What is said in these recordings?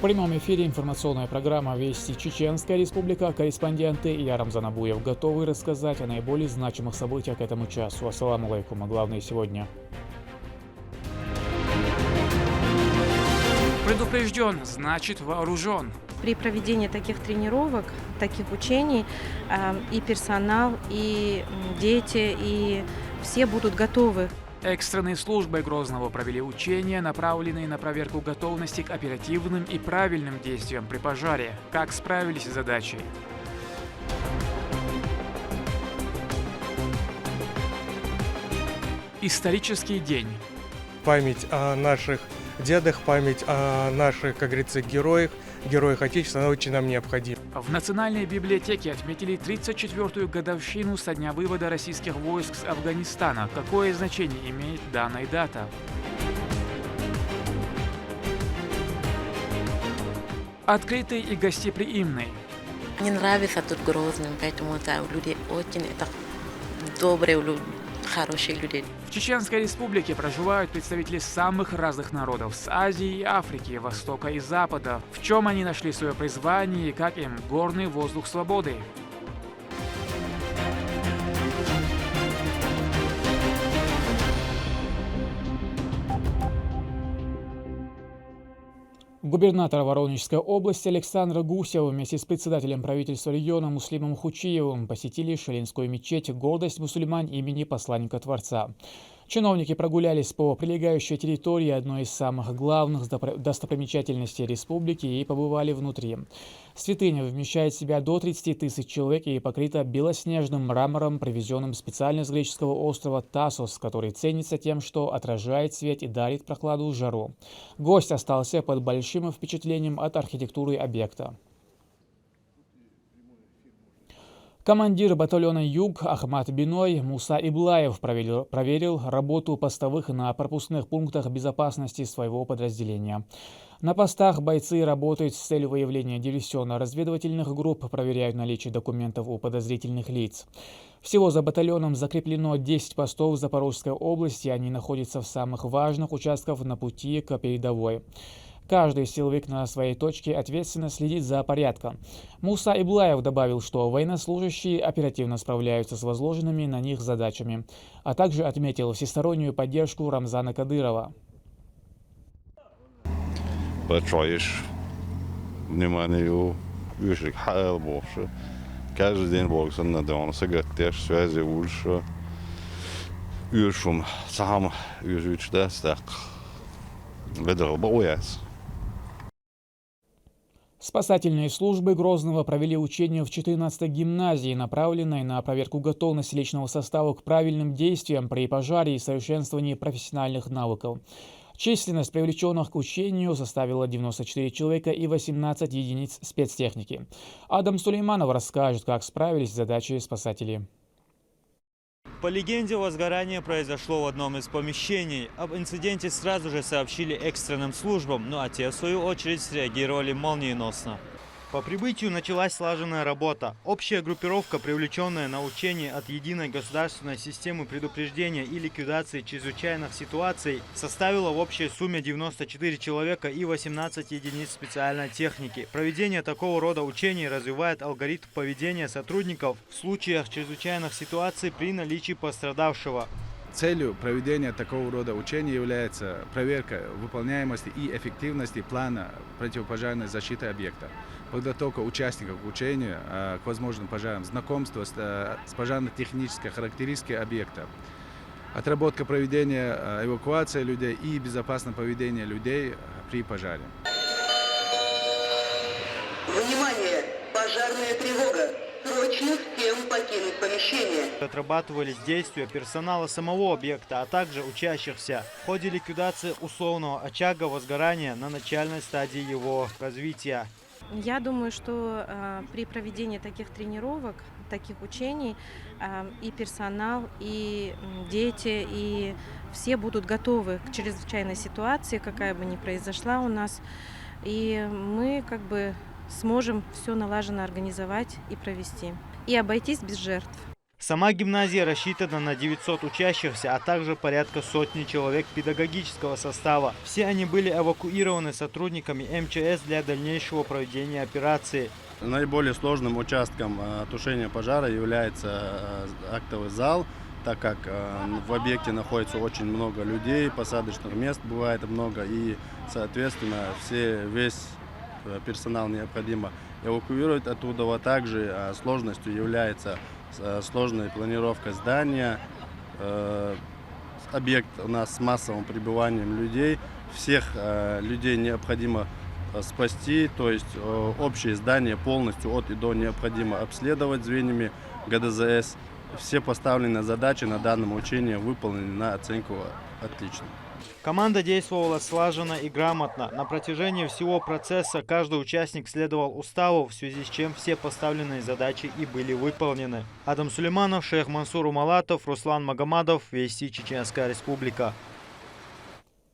прямом эфире информационная программа «Вести Чеченская Республика». Корреспонденты и я, Рамзан Абуев, готовы рассказать о наиболее значимых событиях к этому часу. Ассаламу алейкум. А главное сегодня. Предупрежден, значит вооружен. При проведении таких тренировок, таких учений и персонал, и дети, и все будут готовы. Экстренные службы Грозного провели учения, направленные на проверку готовности к оперативным и правильным действиям при пожаре. Как справились с задачей? Исторический день. Память о наших дедах, память о наших, как говорится, героях Отечества, она очень нам необходима. В Национальной библиотеке отметили 34-ю годовщину со дня вывода российских войск с Афганистана. Какое значение имеет данная дата? Открытый и гостеприимный. Мне нравится тут Грозный, поэтому люди очень добрые люди, хорошие люди. В Чеченской Республике проживают представители самых разных народов с Азии и Африки, Востока и Запада. В чем они нашли свое призвание и как им горный воздух свободы? Губернатор Воронежской области Александр Гусев вместе с председателем правительства региона Муслимом Хучиевым посетили Ширинскую мечеть «Гордость мусульман» имени посланника Творца. Чиновники прогулялись по прилегающей территории одной из самых главных достопримечательностей республики и побывали внутри. Святыня вмещает в себя до 30 тысяч человек и покрыта белоснежным мрамором, привезенным специально с греческого острова Тассос, который ценится тем, что отражает свет и дарит прохладу жару. Гость остался под большим впечатлением от архитектуры объекта. Командир батальона «Юг» Ахмат Биной Муса Иблаев проверил работу постовых на пропускных пунктах безопасности своего подразделения. На постах бойцы работают с целью выявления диверсионно-разведывательных групп, проверяют наличие документов у подозрительных лиц. Всего за батальоном закреплено 10 постов в Запорожской области, они находятся в самых важных участках на пути к передовой. Каждый силовик на своей точке ответственно следит за порядком. Муса Иблаев добавил, что военнослужащие оперативно справляются с возложенными на них задачами, а также отметил всестороннюю поддержку Рамзана Кадырова. Каждый день болсын надо сагаттеш связи ульша юршум сам юршда стак ведро бояс. Спасательные службы Грозного провели учения в 14-й гимназии, направленные на проверку готовности личного состава к правильным действиям при пожаре и совершенствовании профессиональных навыков. Численность привлеченных к учению составила 94 человека и 18 единиц спецтехники. Адам Сулейманов расскажет, как справились с задачей спасатели. По легенде, возгорание произошло в одном из помещений. Об инциденте сразу же сообщили экстренным службам, ну а те, в свою очередь, среагировали молниеносно. По прибытию началась слаженная работа. Общая группировка, привлеченная на учение от единой государственной системы предупреждения и ликвидации чрезвычайных ситуаций, составила в общей сумме 94 человека и 18 единиц специальной техники. Проведение такого рода учений развивает алгоритм поведения сотрудников в случаях чрезвычайных ситуаций при наличии пострадавшего. Целью проведения такого рода учений является проверка выполняемости и эффективности плана противопожарной защиты объекта, подготовка участников к учению к возможным пожарам, знакомство с пожарно-технической характеристикой объекта, отработка проведения эвакуации людей и безопасное поведение людей при пожаре. Внимание! Пожарная тревога! Срочно всем покинуть помещение. Отрабатывались действия персонала самого объекта, а также учащихся в ходе ликвидации условного очага возгорания на начальной стадии его развития. Я думаю, что при проведении таких тренировок, таких учений и персонал, и дети, и все будут готовы к чрезвычайной ситуации, какая бы ни произошла у нас. И мы сможем все налаженно организовать и провести. И обойтись без жертв. Сама гимназия рассчитана на 900 учащихся, а также порядка сотни человек педагогического состава. Все они были эвакуированы сотрудниками МЧС для дальнейшего проведения операции. Наиболее сложным участком тушения пожара является актовый зал, так как в объекте находится очень много людей, посадочных мест бывает много, и, соответственно, весь персонал необходимо эвакуировать оттуда. А также сложностью является сложная планировка здания. Объект у нас с массовым пребыванием людей. Всех людей необходимо спасти, то есть общее здание полностью от и до необходимо обследовать звеньями ГДЗС. Все поставленные задачи на данном учении выполнены на оценку отлично. Команда действовала слаженно и грамотно. На протяжении всего процесса каждый участник следовал уставу, в связи с чем все поставленные задачи и были выполнены. Адам Сулейманов, Шейх Мансур Умалатов, Руслан Магомадов, Вести, Чеченская Республика.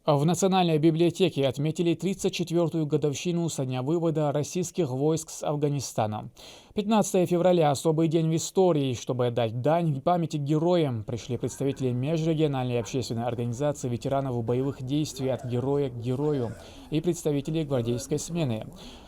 В Национальной библиотеке отметили 34-ю годовщину со дня вывода российских войск с Афганистана. 15 февраля – особый день в истории. Чтобы отдать дань памяти героям, пришли представители межрегиональной общественной организации ветеранов боевых действий «От героя к герою» и представители гвардейской смены.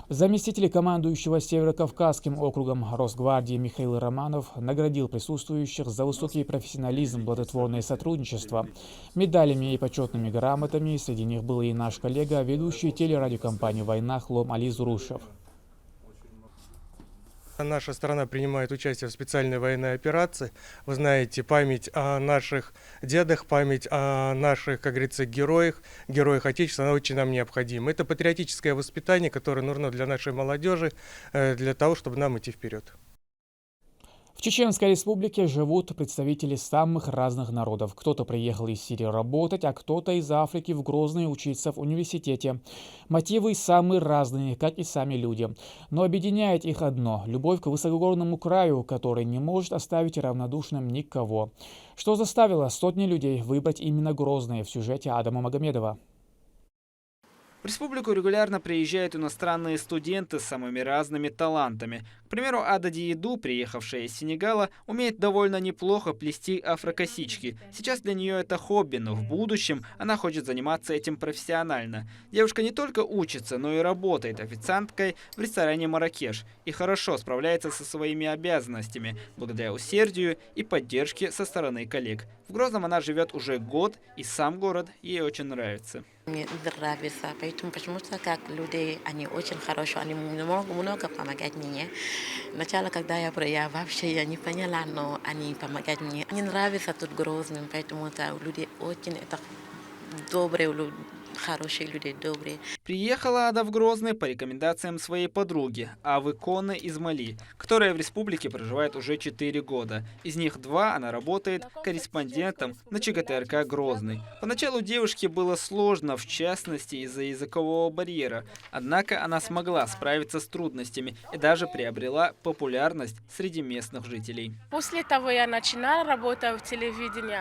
Заместитель командующего Северо-Кавказским округом Росгвардии Михаил Романов наградил присутствующих за высокий профессионализм, плодотворное сотрудничество. Медалями и почетными грамотами среди них был и наш коллега, ведущий телерадиокомпании «Война» Хлом Али Зурушев. Наша страна принимает участие в специальной военной операции. Вы знаете, память о наших дедах, память о наших, как говорится, героях Отечества, она очень нам необходима. Это патриотическое воспитание, которое нужно для нашей молодежи, для того, чтобы нам идти вперед. В Чеченской Республике живут представители самых разных народов. Кто-то приехал из Сирии работать, а кто-то из Африки в Грозный учиться в университете. Мотивы самые разные, как и сами люди. Но объединяет их одно – любовь к высокогорному краю, который не может оставить равнодушным никого. Что заставило сотни людей выбрать именно Грозный, в сюжете Адама Магомедова. В республику регулярно приезжают иностранные студенты с самыми разными талантами. К примеру, Ада Диеду, приехавшая из Сенегала, умеет довольно неплохо плести афрокосички. Сейчас для нее это хобби, но в будущем она хочет заниматься этим профессионально. Девушка не только учится, но и работает официанткой в ресторане «Марракеш» и хорошо справляется со своими обязанностями, благодаря усердию и поддержке со стороны коллег. В Грозном она живет уже год, и сам город ей очень нравится. Мне нравится, поэтому почему-то как люди, они очень хорошие, они много помогают мне. Сначала, когда я вообще я не поняла, но они помогают мне. Мне нравится тут Грозный, поэтому люди очень добрые люди. Хорошие люди, добрые. Приехала Ада в Грозный по рекомендациям своей подруги, Авы Коны из Мали, которая в республике проживает уже 4 года. Из них 2 она работает корреспондентом на ЧГТРК Грозный. Поначалу девушке было сложно, в частности из-за языкового барьера. Однако она смогла справиться с трудностями и даже приобрела популярность среди местных жителей. После того я начинала работать в телевидении.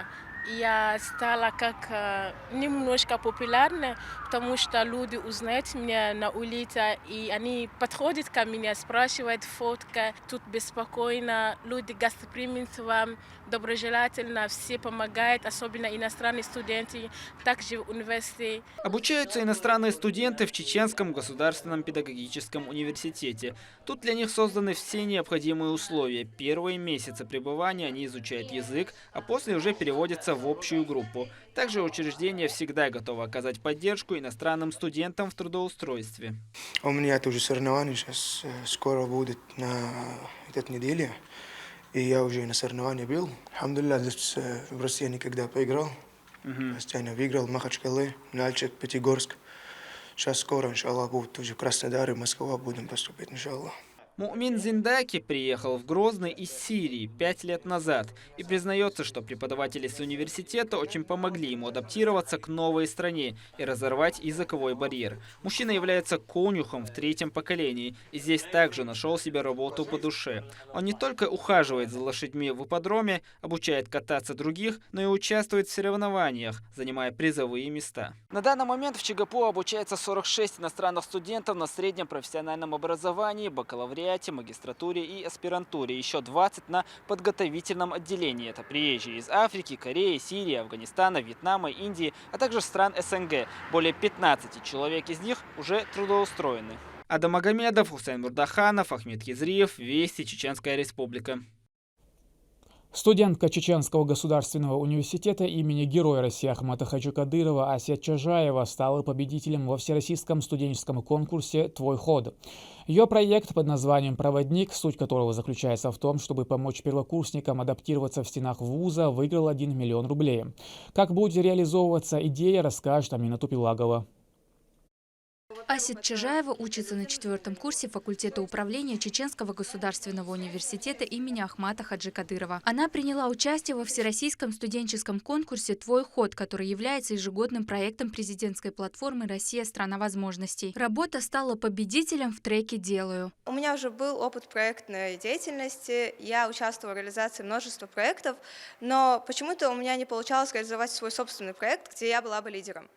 Я стала как немножко популярной, потому что люди узнают меня на улице, и они подходят ко мне, спрашивают фотка, тут беспокойно, люди гостеприимны вам, доброжелательно, все помогают, особенно иностранные студенты, также в университете. Обучаются иностранные студенты в Чеченском государственном педагогическом университете. Тут для них созданы все необходимые условия. Первые месяцы пребывания они изучают язык, а после уже переводятся в общую группу. Также учреждение всегда готово оказать поддержку иностранным студентам в трудоустройстве. У меня тоже соревнования сейчас скоро будут на этой неделе. И я уже на соревновании был. Алхамдулилля, здесь в России никогда поиграл. Постоянно выиграл Махачкале, Нальчик, Пятигорск. Сейчас скоро, иншаллах, будут уже Краснодар и Москва будем поступить, иншаллах. Муъмин Зиндаки приехал в Грозный из Сирии 5 лет назад и признается, что преподаватели с университета очень помогли ему адаптироваться к новой стране и разорвать языковой барьер. Мужчина является конюхом в 3-м поколении и здесь также нашел себе работу по душе. Он не только ухаживает за лошадьми в ипподроме, обучает кататься других, но и участвует в соревнованиях, занимая призовые места. На данный момент в ЧГПУ обучается 46 иностранных студентов на среднем профессиональном образовании, бакалавриате бакалавриате, магистратуре и аспирантуре, еще 20 на подготовительном отделении. Это приезжие из Африки, Кореи, Сирии, Афганистана, Вьетнама, Индии, а также стран СНГ. Более 15 человек из них уже трудоустроены. Адам Магомедов, Хусейн Мурдаханов, Ахмед Хизриев, Вести, Чеченская Республика. Студентка Чеченского государственного университета имени Героя России Ахмата Хаджи Кадырова Ася Чажаева стала победителем во всероссийском студенческом конкурсе «Твой ход». Ее проект под названием «Проводник», суть которого заключается в том, чтобы помочь первокурсникам адаптироваться в стенах вуза, выиграл 1 миллион рублей. Как будет реализовываться идея, расскажет Амина Тупилагова. Ася Чажаева учится на 4-м курсе факультета управления Чеченского государственного университета имени Ахмата Хаджи Кадырова. Она приняла участие во всероссийском студенческом конкурсе «Твой ход», который является ежегодным проектом президентской платформы «Россия – страна возможностей». Работа стала победителем в треке «Делаю». У меня уже был опыт проектной деятельности, я участвовала в реализации множества проектов, но почему-то у меня не получалось реализовать свой собственный проект, где я была бы лидером.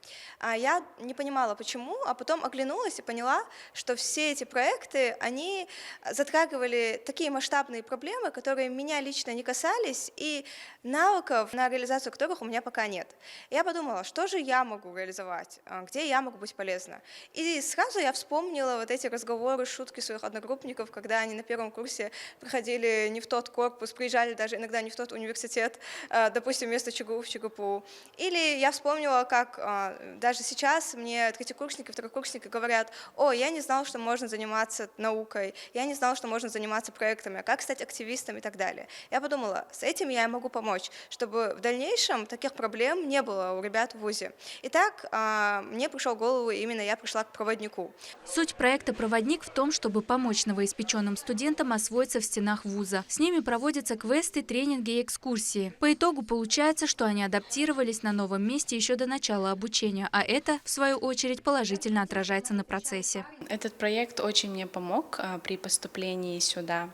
Я не понимала, почему, а потом оглянулась и поняла, что все эти проекты, они затрагивали такие масштабные проблемы, которые меня лично не касались, и навыков, на реализацию которых у меня пока нет. Я подумала, что же я могу реализовать, где я могу быть полезна. И сразу я вспомнила вот эти разговоры, шутки своих одногруппников, когда они на 1-м курсе приходили не в тот корпус, приезжали даже иногда не в тот университет, допустим, вместо ЧГУ в ЧГПУ. Или я вспомнила, как даже сейчас мне третьекурсники, второкурсники говорят: «О, я не знал, что можно заниматься наукой, я не знал, что можно заниматься проектами, как стать активистом» и так далее. Я подумала, с этим я могу помочь, чтобы в дальнейшем таких проблем не было у ребят в вузе. И так мне пришел в голову, именно я пришла к проводнику. Суть проекта «Проводник» в том, чтобы помочь новоиспеченным студентам освоиться в стенах вуза. С ними проводятся квесты, тренинги и экскурсии. По итогу получается, что они адаптировались на новом месте еще до начала обучения, а это, в свою очередь, положительно отражается на процессе. Этот проект очень мне помог при поступлении сюда,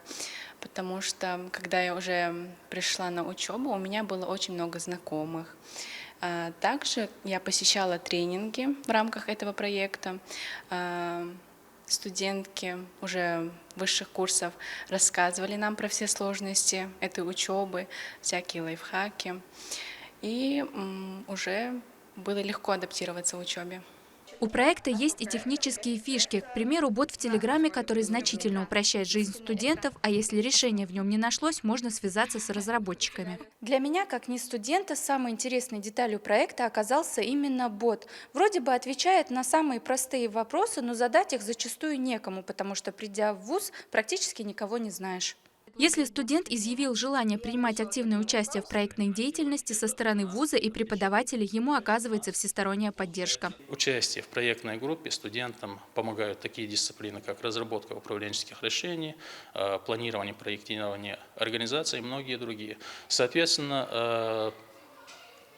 потому что, когда я уже пришла на учебу, у меня было очень много знакомых. Также я посещала тренинги в рамках этого проекта. Студентки уже высших курсов рассказывали нам про все сложности этой учебы, всякие лайфхаки, и уже было легко адаптироваться в учебе. У проекта есть и технические фишки. К примеру, бот в Телеграме, который значительно упрощает жизнь студентов, а если решение в нем не нашлось, можно связаться с разработчиками. Для меня, как не студента, самой интересной деталью проекта оказался именно бот. Вроде бы отвечает на самые простые вопросы, но задать их зачастую некому, потому что, придя в вуз, практически никого не знаешь. Если студент изъявил желание принимать активное участие в проектной деятельности со стороны вуза и преподавателей, ему оказывается всесторонняя поддержка. Участие в проектной группе студентам помогают такие дисциплины, как разработка управленческих решений, планирование, проектирование организации и многие другие. Соответственно,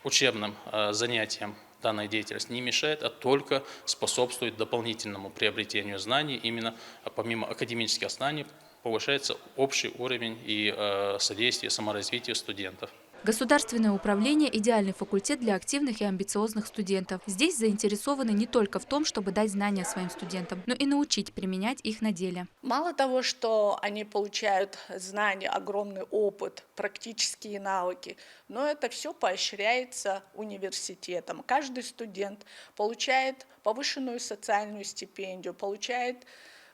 учебным занятиям данная деятельность не мешает, а только способствует дополнительному приобретению знаний. Именно помимо академических знаний повышается общий уровень и содействие саморазвитию студентов. Государственное управление – идеальный факультет для активных и амбициозных студентов. Здесь заинтересованы не только в том, чтобы дать знания своим студентам, но и научить применять их на деле. Мало того, что они получают знания, огромный опыт, практические навыки, но это все поощряется университетом. Каждый студент получает повышенную социальную стипендию, получает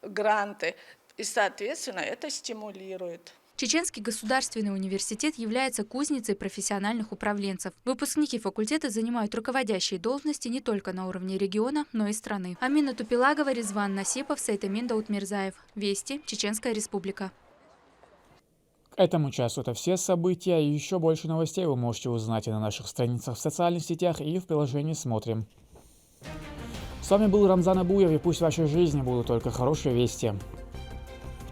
гранты. И, соответственно, это стимулирует. Чеченский государственный университет является кузницей профессиональных управленцев. Выпускники факультета занимают руководящие должности не только на уровне региона, но и страны. Амина Тупилагова, Резван Насипов, Сайтамин Даутмирзаев. Вести, Чеченская Республика. К этому часу это все события. И еще больше новостей вы можете узнать и на наших страницах в социальных сетях, и в приложении «Смотрим». С вами был Рамзан Абуев, и пусть в вашей жизни будут только хорошие вести.